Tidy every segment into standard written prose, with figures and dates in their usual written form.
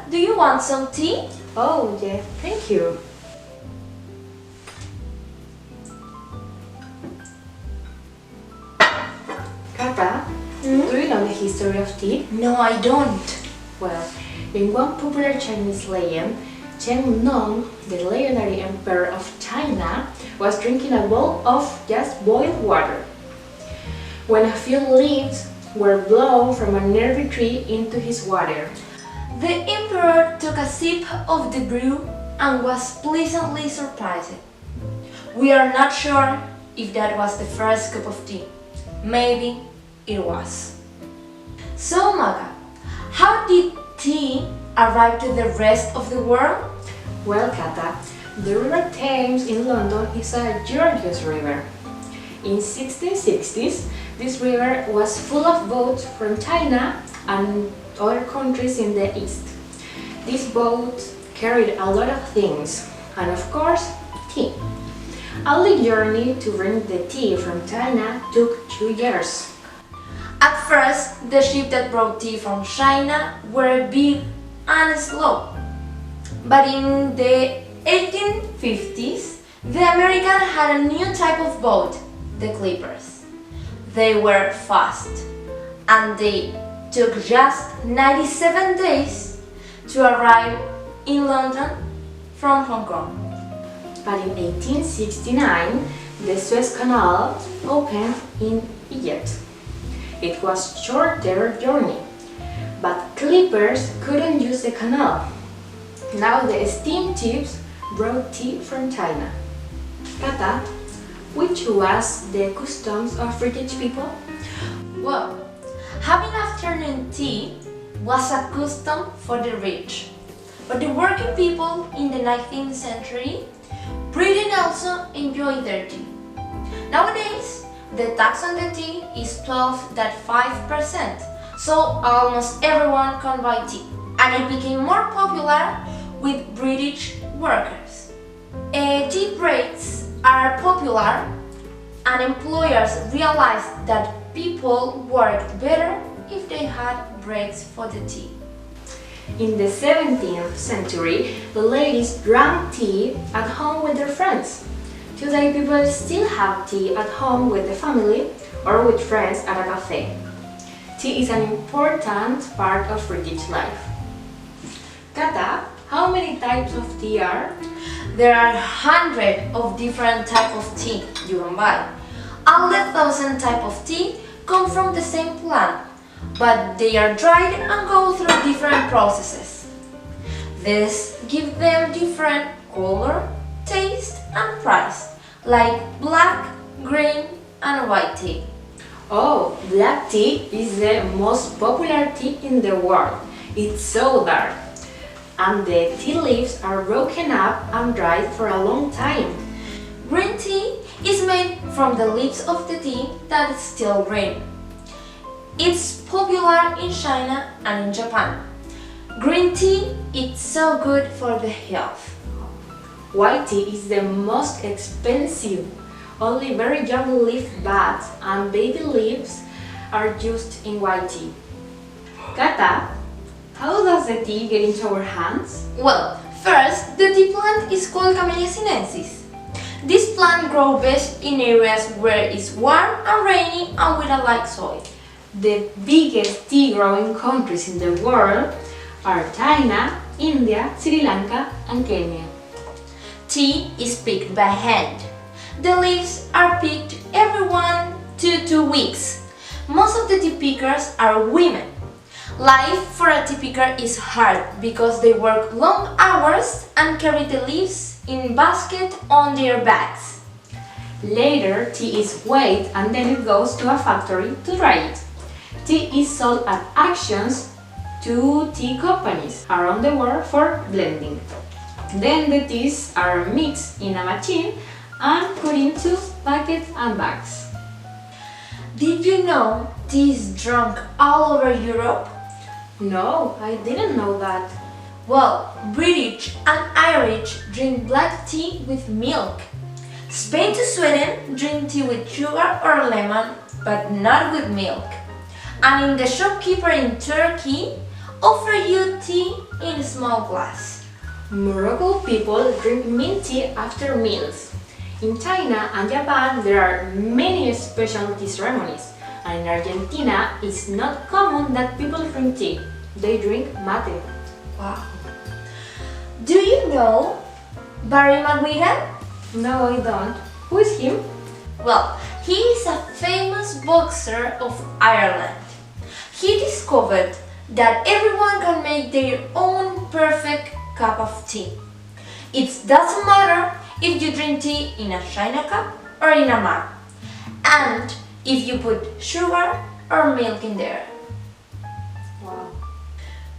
do you want some tea? Oh, yeah, thank you. Kata, do you know the history of tea? No, I don't. Well, in one popular Chinese legend, Chen Nong, the legendary emperor of China, was drinking a bowl of just boiled water when a few leaves were blown from a nearby tree into his water. The emperor took a sip of the brew and was pleasantly surprised. We are not sure if that was the first cup of tea. Maybe it was. So, Maga, how did tea arrive to the rest of the world? Well, Kata, the River Thames in London is a gorgeous river. In 1660s, this river was full of boats from China and other countries in the east. These boats carried a lot of things, and of course, tea. All the journey to bring the tea from China took 2 years. At first, the ships that brought tea from China were big and slow. But in the 1850s, the Americans had a new type of boat, the clippers. They were fast, and they took just 97 days to arrive in London from Hong Kong. But in 1869, the Suez Canal opened in Egypt. It was a shorter journey, but clippers couldn't use the canal. Now the steam ships brought tea from China. Kata, which was the customs of British people? Well, having afternoon tea was a custom for the rich, but the working people in the 19th century pretty also enjoyed their tea. Nowadays, the tax on the tea is 12.5%, so almost everyone can buy tea, and it became more popular with British workers. Tea breaks are popular, and employers realized that people worked better if they had breaks for the tea. In the 17th century, the ladies drank tea at home with their friends. Today, people still have tea at home with the family or with friends at a cafe. Tea is an important part of British life. Kata, how many types of tea are? There are hundreds of different types of tea you can buy. All the 1,000 types of tea come from the same plant, but they are dried and go through different processes. This gives them different color, taste, and price, like black, green, and white tea. Oh, black tea is the most popular tea in the world. It's so dark, and the tea leaves are broken up and dried for a long time. Green tea is made from the leaves of the tea that is still green. It's popular in China and in Japan. Green tea is so good for the health. White tea is the most expensive. Only very young leaf buds and baby leaves are used in white tea. Kata, how does the tea get into our hands? Well, first, the tea plant is called Camellia sinensis. This plant grows best in areas where it's warm and rainy and with a light soil. The biggest tea growing countries in the world are China, India, Sri Lanka, and Kenya. Tea is picked by hand. The leaves are picked every 1 to 2 weeks. Most of the tea pickers are women. Life for a tea picker is hard because they work long hours and carry the leaves in baskets on their backs. Later, tea is weighed and then it goes to a factory to dry it. Tea is sold at auctions to tea companies around the world for blending. Then the teas are mixed in a machine and put into packets and bags. Did you know tea is drunk all over Europe? No, I didn't know that. Well, British and Irish drink black tea with milk. Spain to Sweden drink tea with sugar or lemon, but not with milk. And in the shopkeeper in Turkey offer you tea in a small glass. Moroccan people drink mint tea after meals. In China and Japan, there are many specialty ceremonies. And in Argentina, it's not common that people drink tea. They drink mate. Wow. Do you know Barry McGuigan? No, I don't. Who is him? Well, he is a famous boxer of Ireland. He discovered that everyone can make their own perfect cup of tea. It doesn't matter if you drink tea in a china cup or in a mug, and if you put sugar or milk in there. Wow.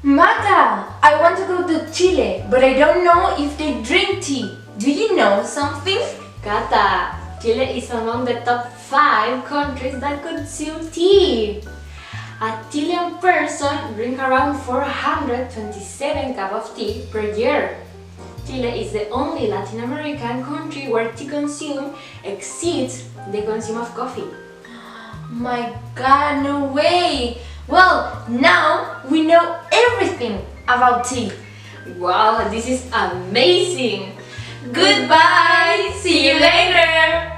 Mata, I want to go to Chile, but I don't know if they drink tea. Do you know something? Cata, Chile is among the top 5 countries that consume tea. A Chilean person drinks around 427 cups of tea per year. Chile is the only Latin American country where tea consume exceeds the consume of coffee. My God, no way! Well, now we know everything about tea. Wow, this is amazing! Goodbye! See you later!